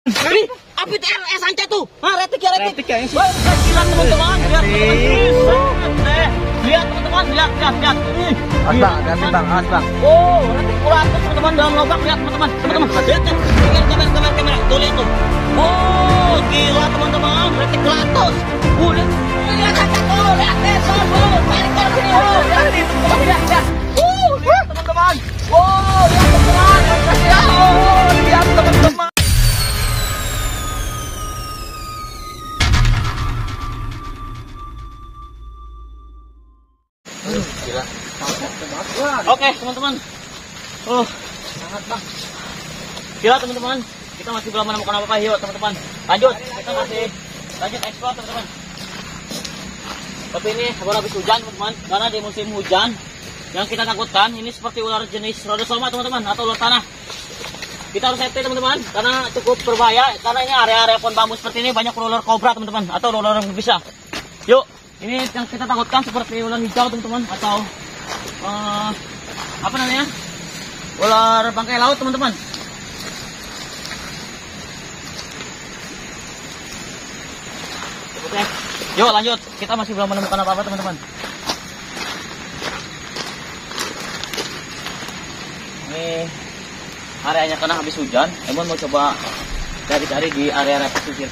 Apa itu Sanca tuh? Retik ya. Wah, gila teman-teman. Lihat teman-teman, lihat. Bang, hati bang, bang. Oh, retik kuratus teman-teman dalam lubang. Lihat teman-teman. Lihat tuh. Kamera. Tuh lihat tuh. Oh, gila teman-teman. Retik kuratus. Lihat Sanca tuh. Lihat tarik ke sini. Lihat. Lihat teman-teman. Wow, lihat teman-teman. Lihat teman-teman. Oke teman-teman. Sangat bang. Gila teman-teman. Kita masih belum menemukan apa-apa. Yuk teman-teman. Lanjut. Kita masih lanjut eksplor teman-teman. Tapi ini baru habis hujan teman-teman. Karena di musim hujan yang kita takutkan ini seperti ular jenis Rhodosoma teman-teman, atau ular tanah. Kita harus safety teman-teman, karena cukup berbahaya. Karena ini area-area pohon bambu seperti ini banyak ular kobra teman-teman, atau ular yang bisa. Yuk, ini yang kita takutkan seperti ular hijau teman-teman, atau apa namanya, ular bangkai laut teman-teman. Oke, yuk lanjut. Kita masih belum menemukan apa-apa teman-teman. Ini areanya karena habis hujan. Emon mau coba cari-cari di area pesisir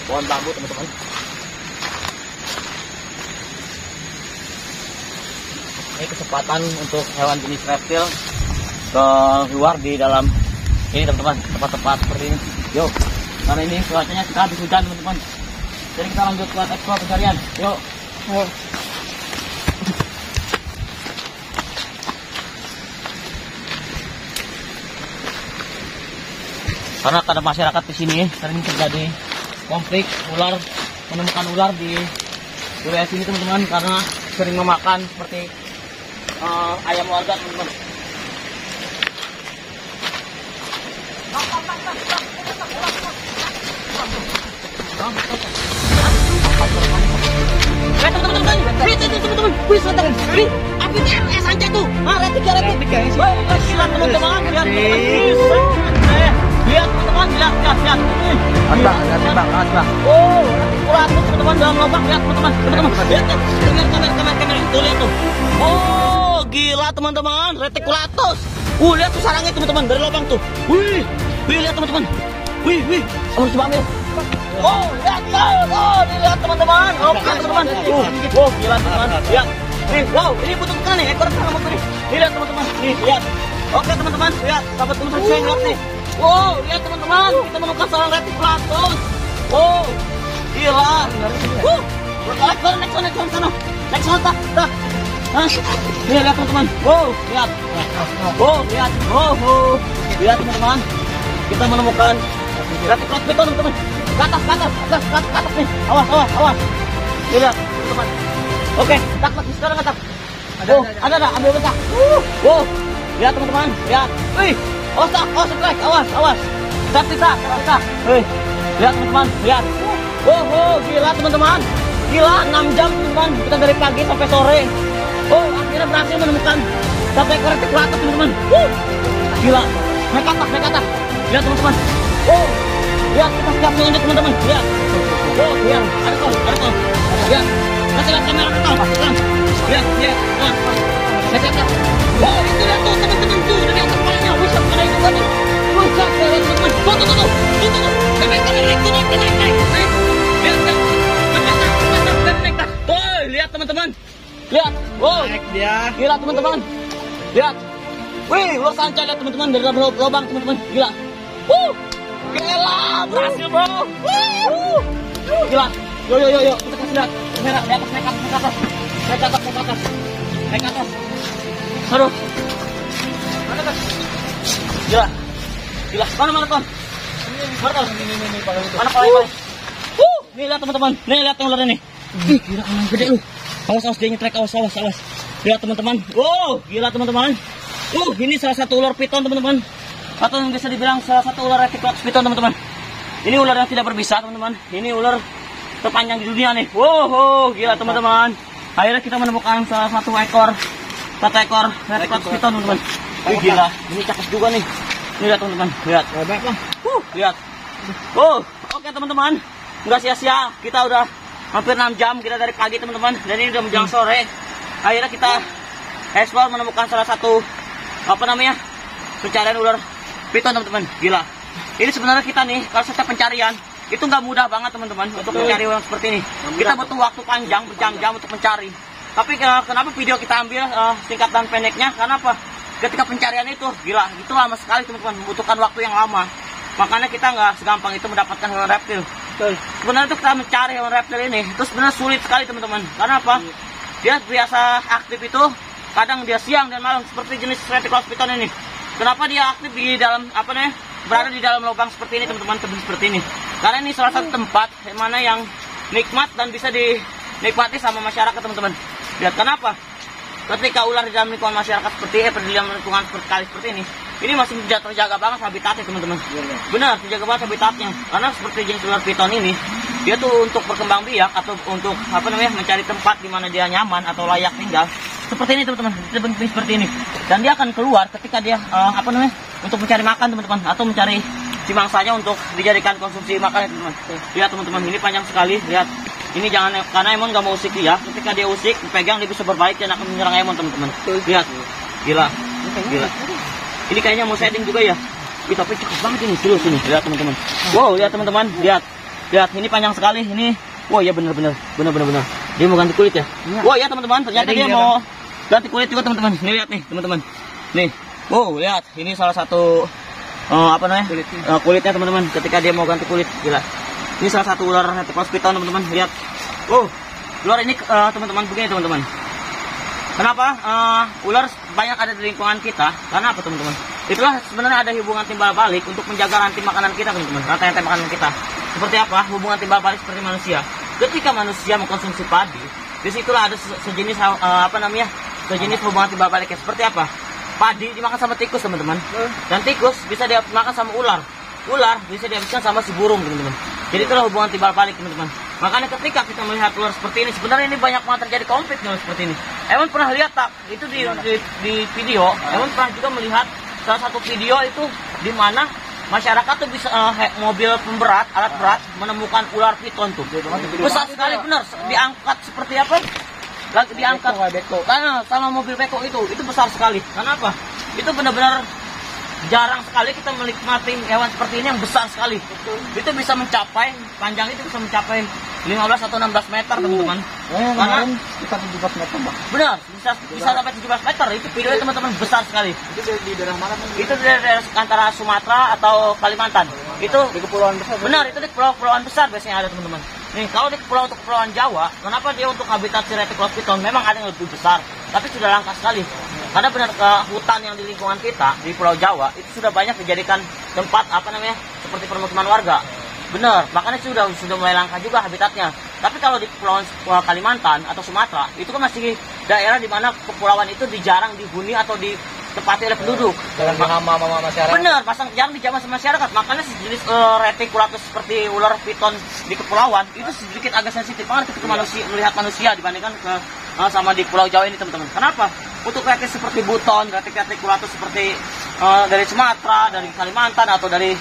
pohon bambu teman-teman. Ini kesempatan untuk hewan jenis reptil keluar di dalam ini teman-teman, tempat-tempat seperti ini. Yuk, karena ini cuacanya kita habis hujan teman-teman. Jadi kita lanjut buat eksplor pencarian. Yuk. Karena ada masyarakat di sini sering terjadi konflik ular, menemukan ular di wilayah sini teman-teman, karena sering memakan seperti ayam warga teman-teman. Teman-teman, bisa ini apa itu Sanca tuh? Retik ya. Gila teman-teman, lihat teman-teman, lihat. Bang, hati bang. Oh, retik kuratus teman-teman dalam lubang. Lihat teman-teman. Lihat tuh. Kamera. Tuh lihat tuh. Oh, gila teman-teman, retik kuratus. Lihat tuh sarangnya teman-teman dari lubang tuh. Wih, lihat teman-teman. Wih. Harus coba ambil. Oh, lihat. Lihat teman-teman. Oke teman-teman. Oh, gila teman-teman. Lihat. Wow, ini butuh kena nih, ekor sama ini. Lihat teman-teman. Lihat. Oke teman-teman, lihat. Sahabat teman-teman saya lihat nih. Wow, lihat teman-teman. Kita menemukan sarang retik kuratus. Wow, gila. Naik sana. Nih lihat teman-teman. Wow, lihat. Lihat teman-teman. Kita menemukan retik kuratus beton teman-teman. Ke atas nih. Awas. Lihat teman-teman. Oke, tak sekarang tak. Ada, ambil bentar. Wow, lihat teman-teman, lihat. Wih, awas. Safety tak. Wih, lihat teman-teman, lihat. Wow, gila teman-teman. Gila, 6 jam teman-teman. Kita dari pagi sampai sore. Oh, akhirnya berhasil menemukan satu ekor retik kuratus teman-teman. Gila, naik atas. Lihat teman-teman. Oh, lihat, kita siap lanjut teman-teman. Lihat. Oh, lihat. Ada kau. Lihat. Kasih lihat kamera kita. Lihat. Lihat. Oh, itu lihat tuh teman-teman tuh. Dari atas kepalanya. Bisa ada itu kan. Lihat teman-teman. Tuh. Naik. Lihat. Tuh, lihat teman-teman. Lihat. Wow. Naik dia. Gila teman-teman. Lihat. Wih, ular Sanca lihat teman-teman dari dalam lubang teman-teman. Gila. Gila, berhasil bro. Gila. Yuk. Kita kasih lihat. Kamera di atas, naik atas. Naik atas. Aduh. Mana kan? Gila. Mana kon? Ini. Mana paling? Nih lihat teman-teman. Nih lihat ular ini. Gila, gede lu. Awas dia nyetrek, awas. Lihat teman-teman. Wow, gila teman-teman. Ini salah satu ular piton teman-teman. Atau yang bisa dibilang salah satu ular retik kuratus piton teman-teman. Ini ular yang tidak berbisa teman-teman. Ini ular terpanjang di dunia nih. Wow, gila teman-teman. Akhirnya kita menemukan salah satu ekor retik kuratus piton teman-teman. Gila, ini cakep juga nih. Ini lihat teman-teman, lihat. Lihat. Oh, oke teman-teman. Nggak sia-sia, kita udah hampir 6 jam kita dari pagi teman-teman. Dan ini udah menjelang sore. Akhirnya kita explore menemukan salah satu pencarian ular piton teman-teman. Gila. Ini sebenarnya kita nih kalau setiap pencarian itu nggak mudah banget teman-teman untuk mencari ular seperti ini. Kita butuh waktu panjang berjam-jam untuk mencari. Tapi kenapa video kita ambil singkat dan pendeknya? Karena apa? Ketika pencarian itu gila, itu lama sekali teman-teman, membutuhkan waktu yang lama. Makanya kita nggak segampang itu mendapatkan hewan reptil. Sebenarnya untuk kita mencari hewan reptil ini itu sebenarnya sulit sekali teman-teman. Karena apa? Dia biasa aktif itu kadang dia siang dan malam seperti jenis Reticulatus piton ini. Kenapa dia aktif di dalam berada di dalam lubang seperti ini teman-teman, tebing seperti ini? Karena ini salah satu tempat yang mana yang nikmat dan bisa dinikmati sama masyarakat teman-teman. Lihat kenapa? Ketika ular di dalam lingkungan masyarakat seperti di dalam lingkungan seperti ini masih terjaga banget habitatnya teman-teman. Benar, terjaga banget habitatnya. Karena seperti jenis ular piton ini, dia tuh untuk berkembang biak atau untuk mencari tempat di mana dia nyaman atau layak tinggal. Seperti ini teman-teman, seperti ini. Dan dia akan keluar ketika dia untuk mencari makan teman-teman, atau mencari si mangsanya untuk dijadikan konsumsi makan teman-teman. Lihat teman-teman, ini panjang sekali. Lihat. Ini jangan, karena Emon nggak mau usik dia. Ketika dia usik, dipegang dia bisa berbalik dan akan menyerang Emon teman-teman. Lihat, gila. Ini kayaknya mau setting juga ya. Tapi cukup banget ini, serius ini. Lihat teman-teman. Wow, lihat teman-teman, lihat, ini panjang sekali. Ini, wow ya benar. Dia mau ganti kulit ya. Wow ya teman-teman, ternyata dia mau ganti kulit juga teman-teman. Nih lihat nih teman-teman. Nih, wow lihat, ini salah satu kulitnya teman-teman. Ketika dia mau ganti kulit, gila. Ini salah satu ular Reticulatus piton teman-teman, lihat. Ular ini teman-teman begini teman-teman. Kenapa ular banyak ada di lingkungan kita? Karena apa teman-teman? Itulah sebenarnya ada hubungan timbal balik untuk menjaga rantai makanan kita teman-teman. Rantai makanan kita. Seperti apa? Hubungan timbal balik seperti manusia. Ketika manusia mengkonsumsi padi, disitulah ada sejenis sejenis hubungan timbal baliknya. Seperti apa? Padi dimakan sama tikus teman-teman. Dan tikus bisa dimakan sama ular. Ular bisa dihabiskan sama si burung teman-teman. Jadi itulah hubungan timbal balik teman-teman. Makanya ketika kita melihat ular seperti ini, sebenarnya ini banyak banget terjadi konflik ular seperti ini. Emon pernah lihat tak? Itu di video. Emon pernah juga melihat salah satu video itu di mana masyarakat tuh bisa mobil pemberat, alat berat menemukan ular piton tuh. Besar sekali benar, diangkat seperti apa? Lagi diangkat sama mobil beko itu besar sekali. Kenapa? Itu benar-benar jarang sekali kita menikmati hewan seperti ini yang besar sekali. Itu bisa mencapai, panjang itu bisa mencapai 15 atau 16 meter teman-teman. Karena bisa 17 meter Bang. Benar, bisa sampai 17 meter. Itu videonya teman-teman besar sekali. Itu di daerah mana Bang? Itu di daerah antara Sumatera atau Kalimantan. Itu di kepulauan besar. Benar, itu di kepulauan besar biasanya ada teman-teman. Nih, kalau di kepulauan Jawa, kenapa dia untuk habitat si Reticulatus piton memang ada yang lebih besar, tapi sudah langka sekali. Karena benar hutan yang di lingkungan kita di Pulau Jawa itu sudah banyak dijadikan tempat seperti permukiman warga. Benar, makanya sudah mulai langka juga habitatnya. Tapi kalau di kepulauan Kalimantan atau Sumatera itu kan masih daerah di mana kepulauan itu jarang dihuni atau ditempati oleh penduduk. Jarang dijamah sama masyarakat. Benar, jarang dijamah sama masyarakat. Makanya sejenis Reticulatus seperti ular piton di kepulauan itu sedikit agak sensitif banget ketika melihat manusia dibandingkan sama di Pulau Jawa ini teman-teman. Kenapa? Untuk reptil seperti buton, Reticulatus seperti dari Sumatera, dari Kalimantan atau dari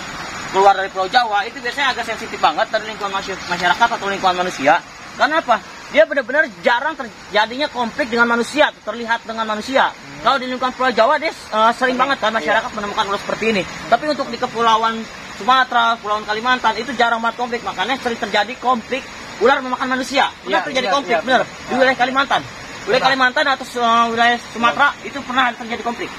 keluar dari Pulau Jawa itu biasanya agak sensitif banget dari lingkungan masyarakat atau lingkungan manusia. Karena apa? Dia benar-benar jarang terjadinya konflik dengan manusia, terlihat dengan manusia. Kalau di lingkungan Pulau Jawa dia sering banget kan masyarakat menemukan ular seperti ini. Tapi untuk di kepulauan Sumatera, Kepulauan Kalimantan itu jarang banget konflik, makanya sering terjadi konflik ular memakan manusia. Terjadi konflik benar di wilayah Kalimantan. Wilayah Kalimantan atau wilayah Sumatera itu pernah terjadi konflik.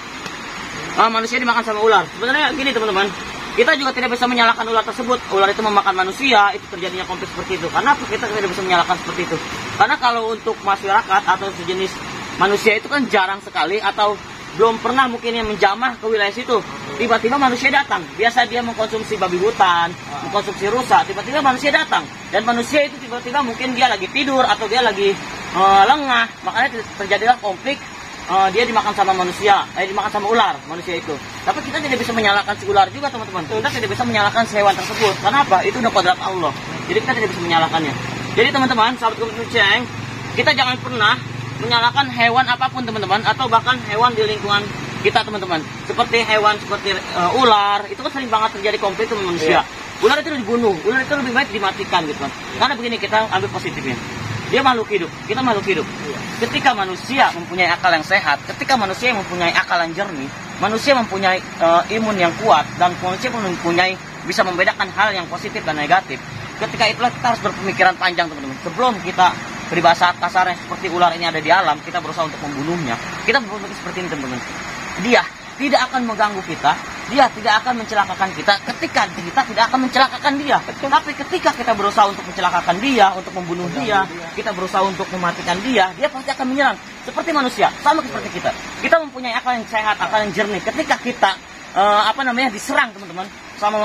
Manusia dimakan sama ular. Sebenarnya gini teman-teman, kita juga tidak bisa menyalahkan ular tersebut. Ular itu memakan manusia, itu terjadinya konflik seperti itu. Karena kita tidak bisa menyalahkan seperti itu. Karena kalau untuk masyarakat atau sejenis manusia itu kan jarang sekali atau belum pernah mungkin yang menjamah ke wilayah situ. Tiba-tiba manusia datang. Biasa dia mengkonsumsi babi hutan, mengkonsumsi rusa. Tiba-tiba manusia datang. Dan manusia itu tiba-tiba mungkin dia lagi tidur atau dia lagi lengah. Makanya terjadilah konflik. Dia dimakan sama manusia, dimakan sama ular manusia itu. Tapi kita tidak bisa menyalahkan si ular juga teman-teman. Kita tidak bisa menyalahkan si hewan tersebut. Kenapa? Itu udah kodrat Allah. Jadi kita tidak bisa menyalahkannya. Jadi teman-teman, sahabat Kucing, kita jangan pernah menyalahkan hewan apapun teman-teman, atau bahkan hewan di lingkungan kita teman-teman. Seperti hewan seperti ular, itu kan sering banget terjadi konflik dengan manusia. Ular itu dibunuh, ular itu lebih baik dimatikan gitu kan. Karena begini, kita ambil positifnya. Dia makhluk hidup, kita makhluk hidup. Ketika manusia mempunyai akal yang sehat, ketika manusia mempunyai akal yang jernih, manusia mempunyai imun yang kuat, dan manusia mempunyai bisa membedakan hal yang positif dan negatif. Ketika itulah kita harus berpemikiran panjang, teman-teman. Sebelum kita berbahasa kasarnya seperti ular ini ada di alam, kita berusaha untuk membunuhnya. Kita berpikir seperti ini, teman-teman. Dia tidak akan mengganggu kita, dia tidak akan mencelakakan kita ketika kita tidak akan mencelakakan dia. Tapi ketika kita berusaha untuk mencelakakan dia, untuk membunuh dia, kita berusaha untuk mematikan dia, dia pasti akan menyerang. Seperti manusia, sama seperti kita. Kita mempunyai akal yang sehat, akal yang jernih. Ketika kita diserang, teman-teman,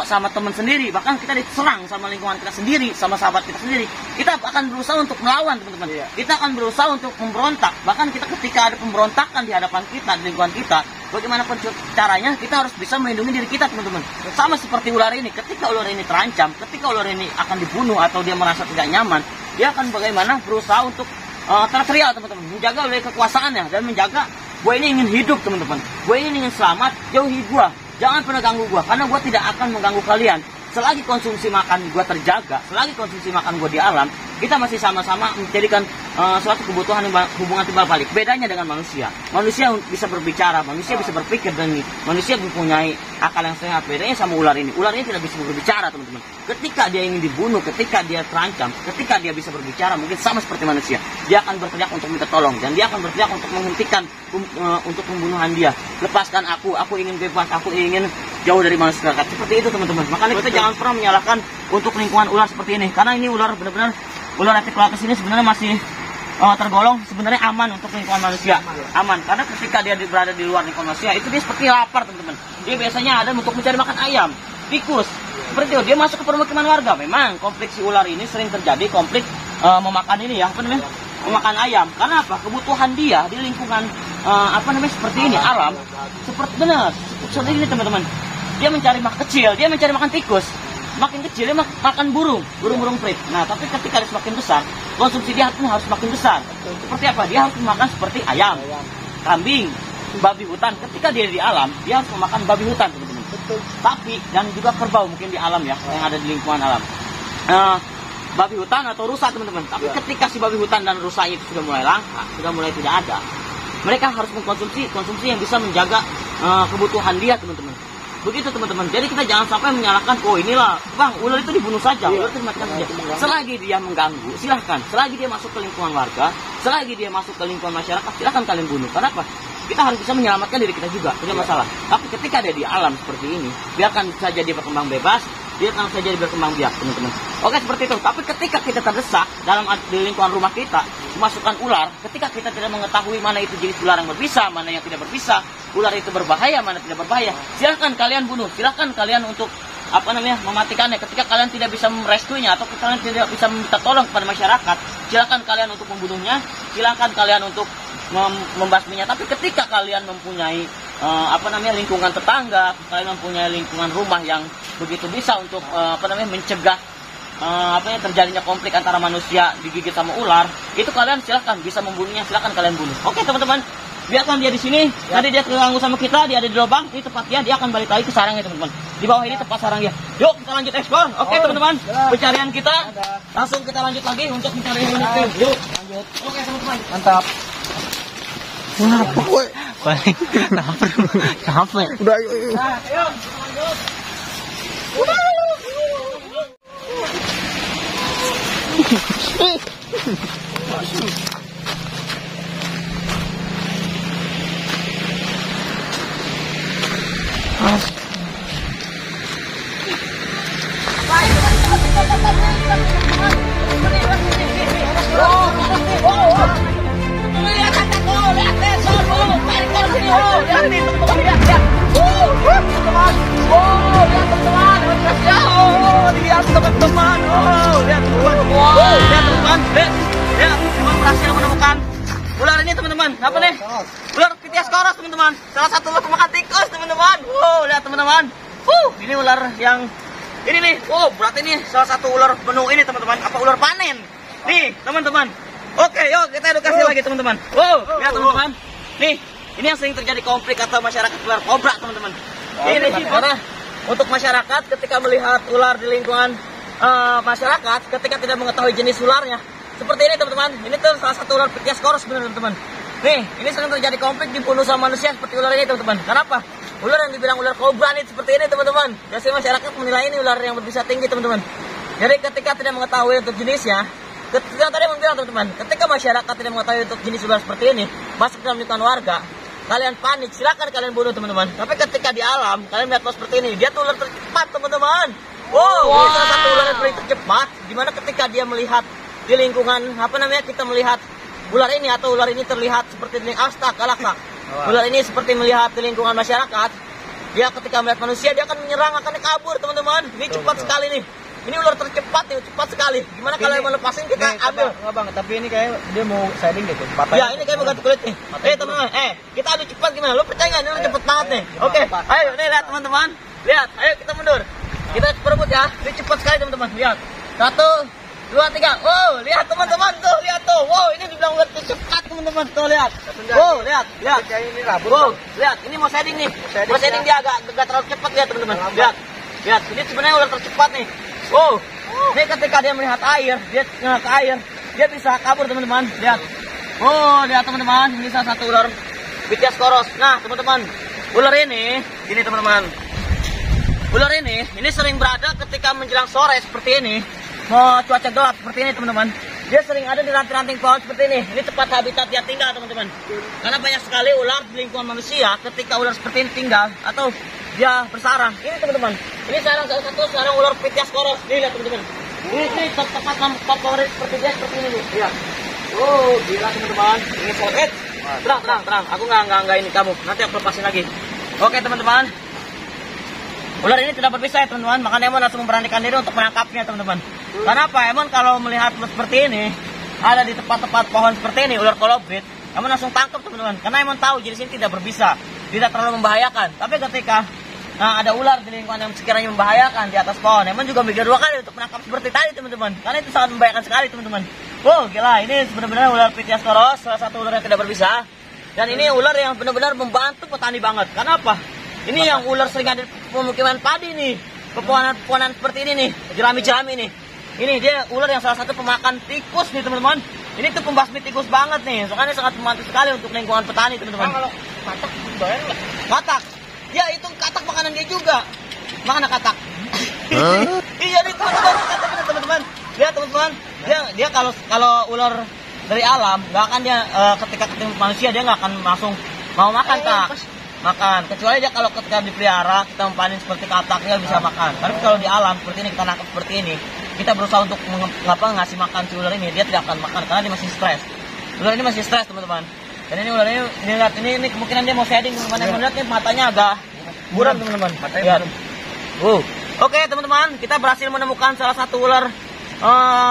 sama teman sendiri, bahkan kita diserang sama lingkungan kita sendiri, sama sahabat kita sendiri, kita akan berusaha untuk melawan, teman-teman. Kita akan berusaha untuk memberontak. Bahkan kita ketika ada pemberontakan di hadapan kita, di lingkungan kita, bagaimanapun caranya, kita harus bisa melindungi diri kita, teman-teman. Sama seperti ular ini, ketika ular ini terancam, ketika ular ini akan dibunuh atau dia merasa tidak nyaman, dia akan bagaimana berusaha untuk teritorial, teman-teman, menjaga oleh kekuasaannya dan menjaga gue ini ingin hidup, teman-teman. Gue ini ingin selamat, jauhi gue. Jangan pernah ganggu gue, karena gue tidak akan mengganggu kalian. Selagi konsumsi makan gue terjaga, selagi konsumsi makan gue di alam, kita masih sama-sama menjadikan suatu kebutuhan hubungan timbal balik. Bedanya dengan manusia. Manusia bisa berbicara, manusia bisa berpikir, dan manusia mempunyai akal yang sehat. Bedanya sama ular ini. Ular ini tidak bisa berbicara, teman-teman. Ketika dia ingin dibunuh, ketika dia terancam, ketika dia bisa berbicara, mungkin sama seperti manusia. Dia akan berteriak untuk minta tolong, dan dia akan berteriak untuk menghentikan untuk pembunuhan dia. Lepaskan aku ingin bebas, aku ingin jauh dari masyarakat. Seperti itu, teman-teman. Makanya kita jangan pernah menyalahkan untuk lingkungan ular seperti ini, karena ini ular benar-benar, ular Epiklapis ini sebenarnya masih tergolong sebenarnya aman untuk lingkungan manusia. Aman, karena ketika dia berada di luar lingkungan manusia, itu dia seperti lapar, teman-teman. Dia biasanya ada untuk mencari makan ayam, tikus. Seperti itu, dia masuk ke permukiman warga. Memang konflik si ular ini sering terjadi, konflik memakan ini ya, memakan ayam. Karena apa? Kebutuhan dia di lingkungan seperti ini, alam, seperti ini, teman-teman. Dia mencari makan kecil, dia mencari makan tikus. Makin kecil dia makan burung prit. Nah, tapi ketika dia semakin besar, konsumsi dia pun harus semakin besar. Seperti apa? Dia harus makan seperti ayam, kambing, babi hutan. Ketika dia di alam, dia harus memakan babi hutan, teman-teman. Tapi dan juga kerbau mungkin di alam ya, yang ada di lingkungan alam. Babi hutan atau rusa, teman-teman. Tapi ketika si babi hutan dan rusa itu sudah mulai langka, sudah mulai tidak ada, mereka harus mengkonsumsi yang bisa menjaga kebutuhan dia, teman-teman. Begitu, teman-teman. Jadi kita jangan sampai menyalahkan, oh inilah, bang, ular itu dibunuh saja, ular itu dimatikan saja. Selagi dia mengganggu, silahkan. Selagi dia masuk ke lingkungan warga, selagi dia masuk ke lingkungan masyarakat, silahkan kalian bunuh. Kenapa? Kita harus bisa menyelamatkan diri kita juga, tidak masalah. Tapi ketika dia di alam seperti ini, biarkan saja dia berkembang bebas, biarkan saja dia berkembang biak, teman-teman. Oke, seperti itu. Tapi ketika kita terdesak di lingkungan rumah kita, masukkan ular, ketika kita tidak mengetahui mana itu jenis ular yang berbisa, mana yang tidak berbisa, ular itu berbahaya, mana tidak berbahaya, silahkan kalian bunuh, silahkan kalian untuk mematikannya. Ketika kalian tidak bisa merestuinya atau kalian tidak bisa meminta tolong kepada masyarakat, silahkan kalian untuk membunuhnya, silahkan kalian untuk membasminya. Tapi ketika kalian mempunyai lingkungan tetangga, kalian mempunyai lingkungan rumah yang begitu bisa untuk mencegah terjadinya konflik antara manusia digigit sama ular, itu kalian silahkan bisa membunuhnya, silahkan kalian bunuh. Oke, teman-teman, biarkan dia di sini. Tadi dia terganggu sama kita, dia ada di lubang, ini tempat dia akan balik lagi ke sarangnya, teman-teman. Di bawah ini tempat sarang dia. Yuk kita lanjut ekspor. Oke, teman-teman, pencarian kita langsung kita lanjut lagi untuk mencari ini. Yuk lanjut. Oke, teman-teman, mantap. Kenapa gue? Kenapa? Udah, ayo. Nah, ayo kita lanjut. Berhasil menemukan ular ini, teman-teman. Apa nih? Ular Pithiascoros, teman-teman. Salah satu ular pemakan tikus, teman-teman. Wow, lihat, teman-teman. Ini ular yang ini nih. Wow, berarti ini salah satu ular menu ini, teman-teman. Apa ular panen? Nih, teman-teman. Oke, yuk kita edukasi lagi, teman-teman. Wow, lihat, teman-teman. Nih, ini yang sering terjadi konflik atau masyarakat ular kobra, teman-teman. Ini karena untuk masyarakat ketika melihat ular di lingkungan masyarakat, ketika tidak mengetahui jenis ularnya, seperti ini teman-teman. Ini tuh salah satu ular Pithiascoros sebenarnya teman-teman. Nih, ini sering terjadi konflik dibunuh sama manusia seperti ular ini teman-teman. Kenapa? Ular yang dibilang ular kobra nih seperti ini teman-teman. Biasanya masyarakat menilai ini ular yang berbisa tinggi teman-teman. Jadi ketika tidak mengetahui untuk jenisnya, ketika tadi bilang teman-teman, ketika masyarakat tidak mengetahui untuk jenis ular seperti ini, masuk dalam lingkungan warga, kalian panik, silakan kalian bunuh teman-teman. Tapi ketika di alam, kalian melihat ular seperti ini, dia tuh ular tercepat teman-teman. Wow, ini salah satu ular yang paling tercepat. Dimana ketika dia melihat di lingkungan, kita melihat ular ini atau ular ini terlihat seperti ini, galak. Ular ini seperti melihat di lingkungan masyarakat, dia ketika melihat manusia, dia akan menyerang, akan kabur teman-teman. Ini cepat sekali nih. Ini ular tercepat nih, cepat sekali. Gimana kalau yang melepasin kita ambil? Enggak bang, tapi ini kayak dia mau sliding gitu. Ya ini kayak mau ganti kulit nih. Teman-teman, kita adu cepat gimana? Lu percaya nggak? Ini udah cepet banget nih. Oke, ayo nih lihat teman-teman. Lihat, ayo kita mundur. Kita berebut ya. Ini cepat sekali teman-teman. Lihat. 1, 2, 3. Oh, lihat teman-teman tuh, lihat tuh. Wow, ini dibilang ular tercepat teman-teman. Tuh lihat. Wow, lihat. Ini rambut. Wow, lihat. Ini mau sliding nih. Mau sliding dia agak terlalu cepat lihat teman-teman. Lihat. Lihat, ini sebenarnya ular tercepat nih. Wow, ini ketika dia melihat air, dia ke air, dia bisa kabur teman-teman. Lihat. Oh, lihat teman-teman, ini salah satu ular Pithiascoros. Nah, teman-teman, ular ini teman-teman. Ular ini sering berada ketika menjelang sore seperti ini. Cuaca gelap seperti ini teman-teman. Dia sering ada di ranting-ranting pohon seperti ini. Ini tempat habitat dia tinggal teman-teman. Karena banyak sekali ular di lingkungan manusia. Ketika ular seperti ini tinggal atau dia bersarang. Ini teman-teman. Ini salah satu sarang ular Pithiascoros. Nih lihat teman-teman. Ini tempat favorit seperti dia seperti ini nih. Lihat. Oh, gila teman-teman. Ini soket. Tenang. Aku nggak ini kamu. Nanti aku lepasin lagi. Oke teman-teman. Ular ini tidak berbisa ya teman-teman. Makanya Emon langsung memberanikan diri untuk menangkapnya teman-teman. Kenapa? Emon kalau melihat ular seperti ini ada di tempat-tempat pohon seperti ini, ular kolobrit, Emon langsung tangkap teman-teman. Karena Emon tahu jenis ini tidak berbisa, tidak terlalu membahayakan. Tapi ketika ada ular di lingkungan yang sekiranya membahayakan di atas pohon, Emon juga mikir 2 kali untuk menangkap seperti tadi teman-teman. Karena itu sangat membahayakan sekali teman-teman. Wow, gila, ini benar-benar ular Pithiascoros, salah satu ular yang tidak berbisa. Dan ini ular yang benar-benar membantu petani banget. Kenapa? Ini yang ular sering ada di pemukiman padi nih, pepohonan seperti ini nih, jerami-jerami nih. Ini dia ular yang salah satu pemakan tikus nih teman-teman. Ini tuh pembasmi tikus banget nih, soalnya sangat membantu sekali untuk lingkungan petani teman-teman. Kalau katak bayang nggak? Katak, ya itu katak makanan dia juga. Mana katak? Iya nih teman-teman. Lihat teman-teman, dia kalau ular dari alam, nggak akan dia ketika ketemu manusia dia nggak akan langsung mau makan makan, kecuali dia kalau ketika dipelihara kita mempanin seperti katak dia bisa makan. Tapi kalau di alam seperti ini kita nangkap seperti ini, kita berusaha untuk ngasih makan si ular ini, dia tidak akan makan karena dia masih stres. Ular ini masih stres teman-teman. Dan ini ular ini lihat ini kemungkinan dia mau shedding teman-teman. Yang melihat matanya agak buram teman-teman. Lihat. Oke teman-teman, kita berhasil menemukan salah satu ular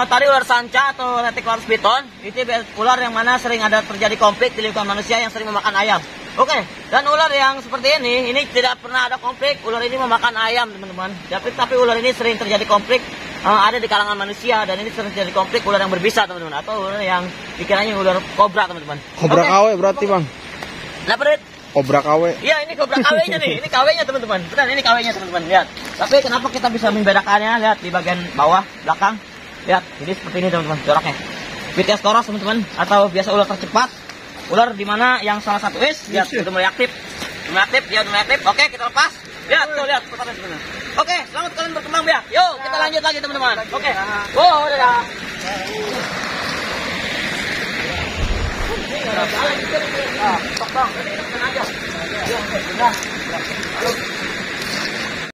tadi ular sanca atau Reticularis piton. Itu ular yang mana sering ada terjadi konflik di lingkungan manusia yang sering memakan ayam. Oke, dan ular yang seperti ini tidak pernah ada konflik. Ular ini memakan ayam teman-teman. Tapi ular ini sering terjadi konflik ada di kalangan manusia, dan ini sering terjadi konflik ular yang berbisa teman-teman, atau ular yang dikiranya ular kobra teman-teman. Kobra KW berarti bang. Nah berit. Kobra KW. Iya ini kobra KW-nya nih, ini KW-nya teman-teman. Benar ini KW-nya teman-teman. Lihat. Tapi kenapa kita bisa membedakannya? Lihat di bagian bawah belakang. Lihat, ini seperti ini teman-teman, coraknya. Pithiascoros teman-teman, atau biasa ular tercepat. Ular di mana yang salah satu lihat udah mulai aktif. Dia udah mulai aktif. Oke, kita lepas. Lihat tuh, lihat pertama sebenarnya. Oke, selamat kalian berkembang ya. Yuk, kita lanjut lagi teman-teman. Oke. Wow, dadah. Tok. Ini aja.